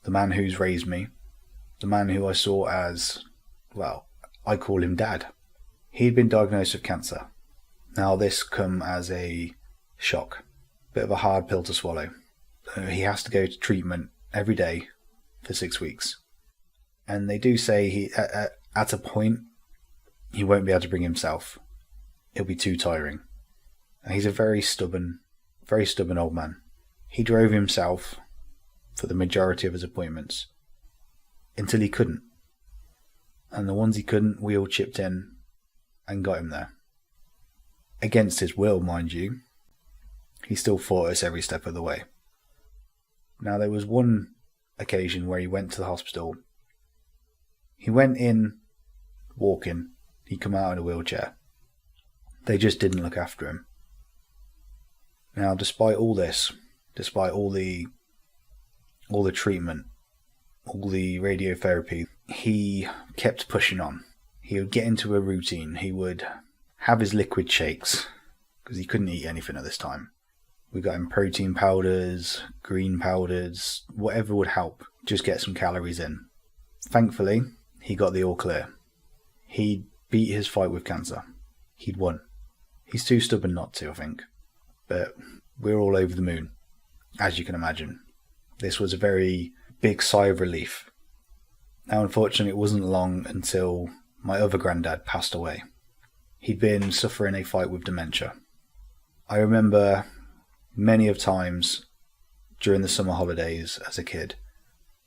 the man who's raised me, the man who I saw as, well, I call him Dad. He'd been diagnosed with cancer. Now this come as a shock. Bit of a hard pill to swallow. He has to go to treatment every day for 6 weeks. And they do say he at a point, he won't be able to bring himself. It'll be too tiring. And he's a very stubborn old man. He drove himself for the majority of his appointments until he couldn't. And the ones he couldn't, we all chipped in and got him there. Against his will, mind you. He still fought us every step of the way. Now, there was one occasion where he went to the hospital. He went in walking. He come out in a wheelchair. They just didn't look after him. Now, despite all this, despite all the treatment, all the radiotherapy, he kept pushing on. He would get into a routine. He would have his liquid shakes because he couldn't eat anything at this time. We got him protein powders, green powders, whatever would help. Just get some calories in. Thankfully, he got the all clear. He beat his fight with cancer. He'd won. He's too stubborn not to, I think. But we're all over the moon, as you can imagine. This was a very big sigh of relief. Now, unfortunately, it wasn't long until my other granddad passed away. He'd been suffering a fight with dementia. I remember many of times during the summer holidays as a kid,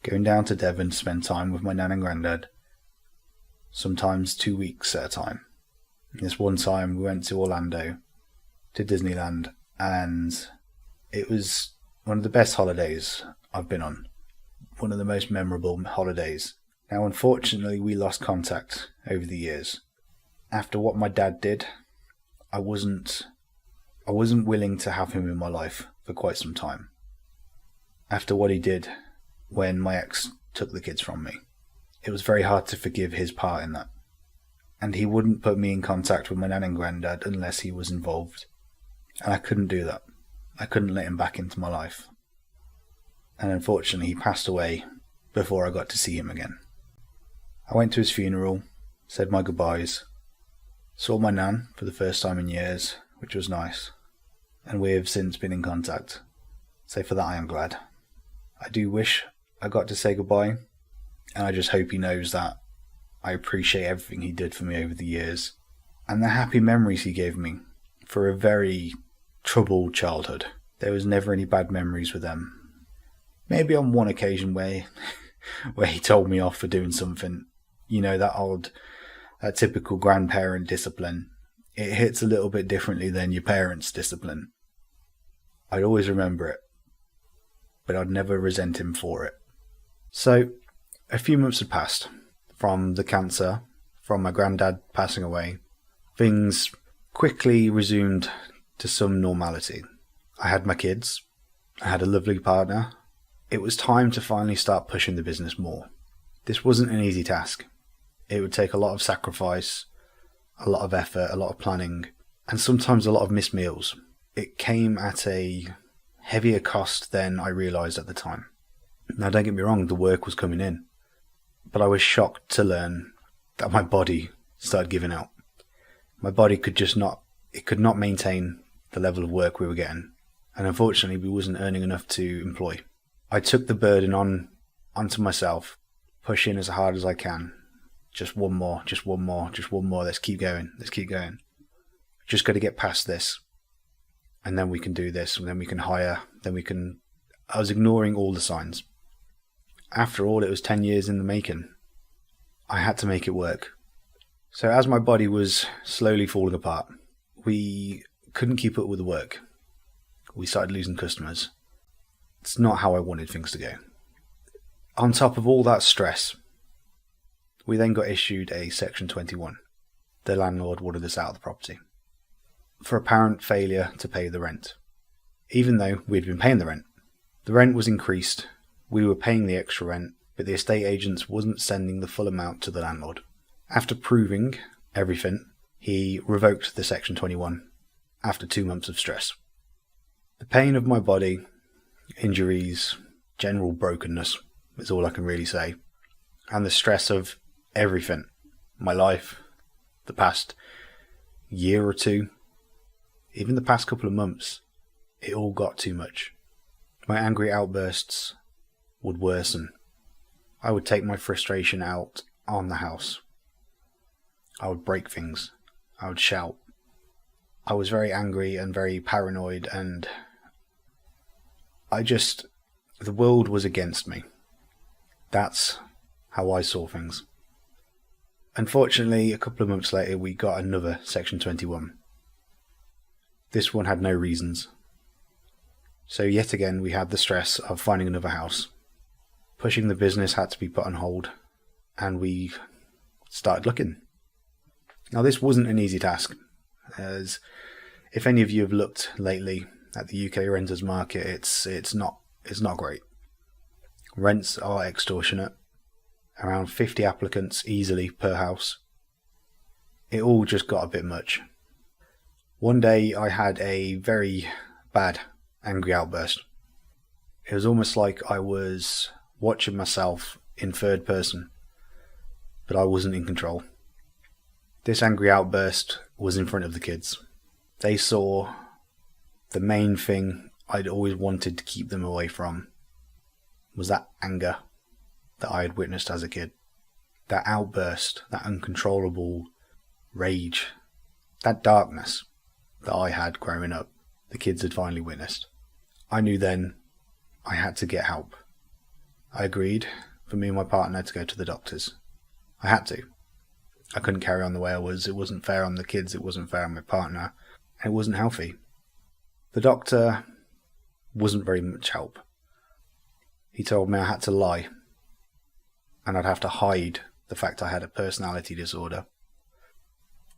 going down to Devon to spend time with my nan and granddad, sometimes 2 weeks at a time. This one time we went to Orlando, to Disneyland, and it was one of the best holidays I've been on. One of the most memorable holidays. Now, unfortunately, we lost contact over the years. After what my dad did, I wasn't willing to have him in my life for quite some time. After what he did when my ex took the kids from me, it was very hard to forgive his part in that. And he wouldn't put me in contact with my nan and granddad unless he was involved. And I couldn't do that. I couldn't let him back into my life. And unfortunately, he passed away before I got to see him again. I went to his funeral, said my goodbyes, saw my nan for the first time in years, which was nice. And we have since been in contact. So for that I am glad. I do wish I got to say goodbye, and I just hope he knows that I appreciate everything he did for me over the years, and the happy memories he gave me for a very troubled childhood. There was never any bad memories with them. Maybe on one occasion where he told me off for doing something, that typical grandparent discipline. It hits a little bit differently than your parents' discipline. I'd always remember it, but I'd never resent him for it. So, a few months had passed from the cancer, from my granddad passing away. Things quickly resumed to some normality. I had my kids. I had a lovely partner. It was time to finally start pushing the business more. This wasn't an easy task. It would take a lot of sacrifice, a lot of effort, a lot of planning, and sometimes a lot of missed meals. It came at a heavier cost than I realised at the time. Now, don't get me wrong, the work was coming in, but I was shocked to learn that my body started giving out. My body could not maintain the level of work we were getting, and unfortunately we wasn't earning enough to employ. I took the burden onto myself, pushing as hard as I can. Just one more, let's keep going. Just got to get past this, and then we can do this, and then we can hire, I was ignoring all the signs. After all, it was 10 years in the making. I had to make it work. So as my body was slowly falling apart, we couldn't keep up with the work. We started losing customers. It's not how I wanted things to go. On top of all that stress, we then got issued a Section 21. The landlord wanted us out of the property for apparent failure to pay the rent. Even though we'd been paying the rent. The rent was increased. We were paying the extra rent, but the estate agents wasn't sending the full amount to the landlord. After proving everything, he revoked the Section 21 after 2 months of stress. The pain of my body, injuries, general brokenness is all I can really say, and the stress of everything, my life, the past year or two, even the past couple of months, it all got too much. My angry outbursts would worsen. I would take my frustration out on the house. I would break things. I would shout. I was very angry and very paranoid, and the world was against me. That's how I saw things. Unfortunately, a couple of months later, we got another Section 21. This one had no reasons. So yet again, we had the stress of finding another house. Pushing the business had to be put on hold, and we started looking. Now, this wasn't an easy task, as if any of you have looked lately at the UK renters market, it's not great. Rents are extortionate. Around 50 applicants easily per house. It all just got a bit much. One day I had a very bad angry outburst. It was almost like I was watching myself in third person, but I wasn't in control. This angry outburst was in front of the kids. They saw the main thing I'd always wanted to keep them away from, was that anger that I had witnessed as a kid. That outburst, that uncontrollable rage, that darkness that I had growing up, the kids had finally witnessed. I knew then I had to get help. I agreed for me and my partner to go to the doctors. I had to. I couldn't carry on the way I was. It wasn't fair on the kids, it wasn't fair on my partner, and it wasn't healthy. The doctor wasn't very much help. He told me I had to lie, and I'd have to hide the fact I had a personality disorder.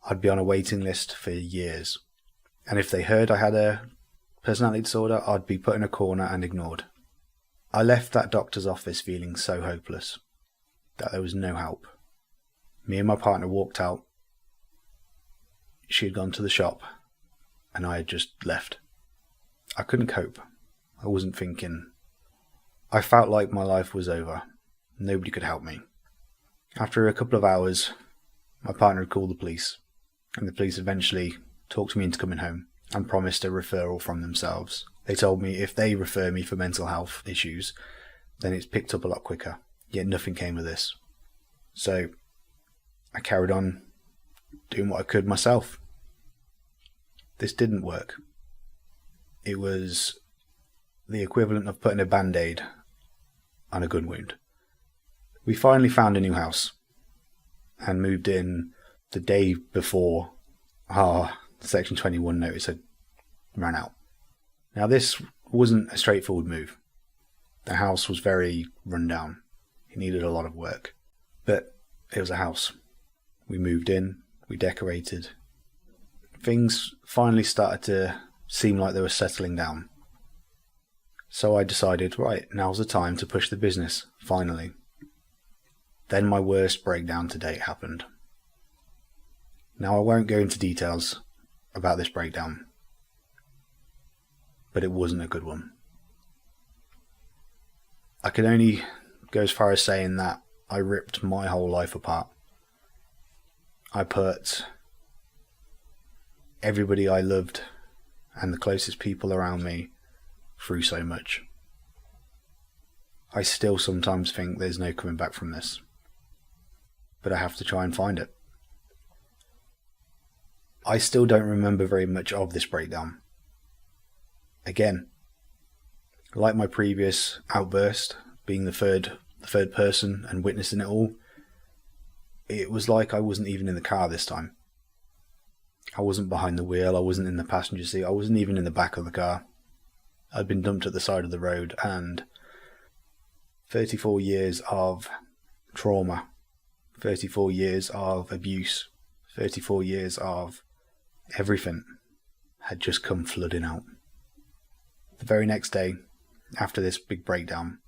I'd be on a waiting list for years, and if they heard I had a personality disorder, I'd be put in a corner and ignored. I left that doctor's office feeling so hopeless that there was no help. Me and my partner walked out. She had gone to the shop, and I had just left. I couldn't cope. I wasn't thinking. I felt like my life was over. Nobody could help me. After a couple of hours, my partner had called the police, and the police eventually talked me into coming home and promised a referral from themselves. They told me if they refer me for mental health issues, then it's picked up a lot quicker. Yet nothing came of this. So I carried on doing what I could myself. This didn't work. It was the equivalent of putting a band-aid on a gun wound. We finally found a new house and moved in the day before our Section 21 notice had ran out. Now, this wasn't a straightforward move. The house was very run down. It needed a lot of work. But it was a house. We moved in, we decorated. Things finally started to seem like they were settling down. So I decided, right, now's the time to push the business, finally. Then my worst breakdown to date happened. Now, I won't go into details about this breakdown, but it wasn't a good one. I can only go as far as saying that I ripped my whole life apart. I put everybody I loved and the closest people around me through so much. I still sometimes think there's no coming back from this, but I have to try and find it. I still don't remember very much of this breakdown. Again, like my previous outburst, being the third person and witnessing it all, it was like I wasn't even in the car this time. I wasn't behind the wheel, I wasn't in the passenger seat, I wasn't even in the back of the car. I'd been dumped at the side of the road, and 34 years of trauma, 34 years of abuse, 34 years of everything had just come flooding out. The very next day, after this big breakdown,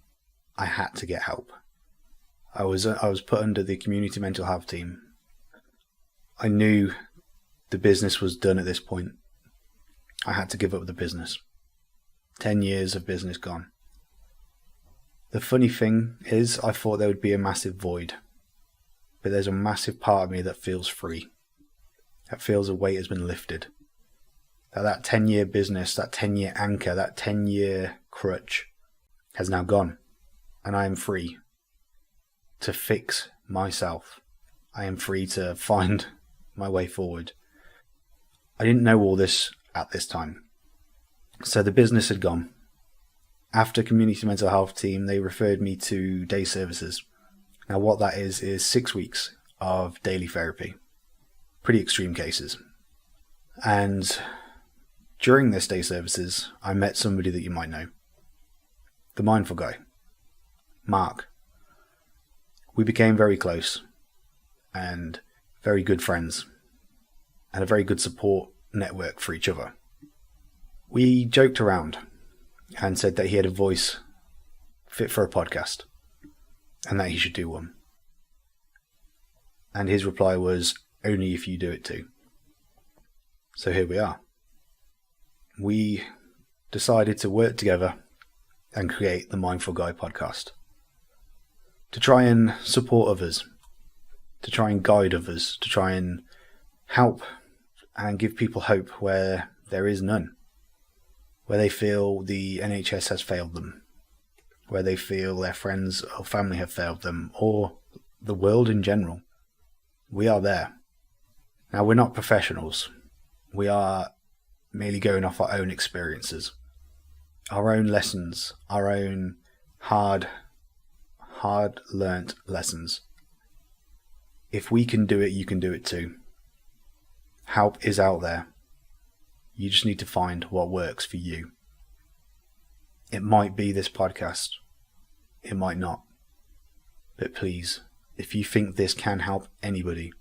I had to get help. I was put under the community mental health team. I knew the business was done at this point. I had to give up the business. 10 years of business gone. The funny thing is, I thought there would be a massive void. But there's a massive part of me that feels free. That feels a weight has been lifted. That 10-year business, that 10-year anchor, that 10-year crutch has now gone. And I am free to fix myself. I am free to find my way forward. I didn't know all this at this time. So the business had gone. After community mental health team, they referred me to day services. Now what that is 6 weeks of daily therapy. Pretty extreme cases. And during this day services, I met somebody that you might know. The mindful guy. Mark. We became very close and very good friends and a very good support network for each other. We joked around and said that he had a voice fit for a podcast and that he should do one. And his reply was, only if you do it too. So here we are. We decided to work together and create the Mindful Guy podcast. To try and support others, to try and guide others, to try and help and give people hope where there is none, where they feel the NHS has failed them, where they feel their friends or family have failed them, or the world in general. We are there. Now, we're not professionals. We are merely going off our own experiences, our own lessons, our own hard-learnt lessons. If we can do it, you can do it too. Help is out there. You just need to find what works for you. It might be this podcast. It might not. But please, if you think this can help anybody,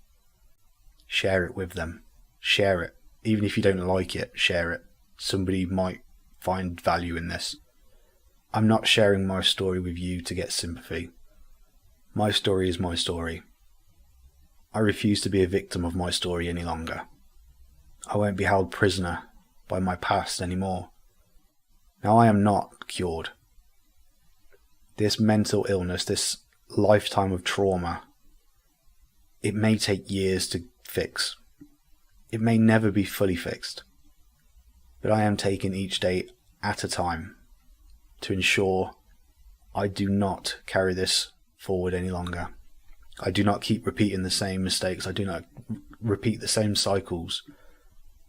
share it with them. Share it. Even if you don't like it, share it. Somebody might find value in this. I'm not sharing my story with you to get sympathy. My story is my story. I refuse to be a victim of my story any longer. I won't be held prisoner by my past anymore. Now, I am not cured. This mental illness, this lifetime of trauma, it may take years to fix. It may never be fully fixed. But I am taking each day at a time to ensure I do not carry this forward any longer. I do not keep repeating the same mistakes. I do not repeat the same cycles.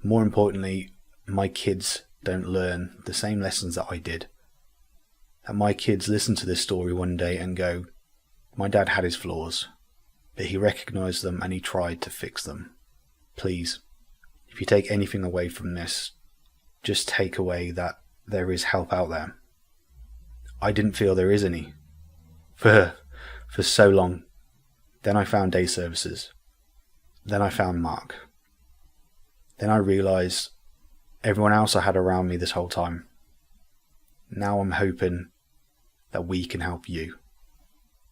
More importantly, my kids don't learn the same lessons that I did. And my kids listen to this story one day and go, my dad had his flaws, but he recognized them and he tried to fix them. Please, if you take anything away from this, just take away that there is help out there. I didn't feel there is any for so long. Then I found day services. Then I found Mark. Then I realized everyone else I had around me this whole time. Now I'm hoping that we can help you.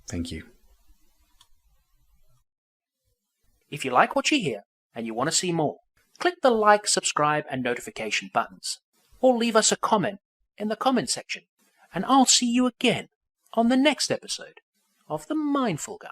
Thank you. If you like what you hear and you want to see more, click the like, subscribe and notification buttons, or leave us a comment in the comment section, and I'll see you again on the next episode of The Mindful Guy.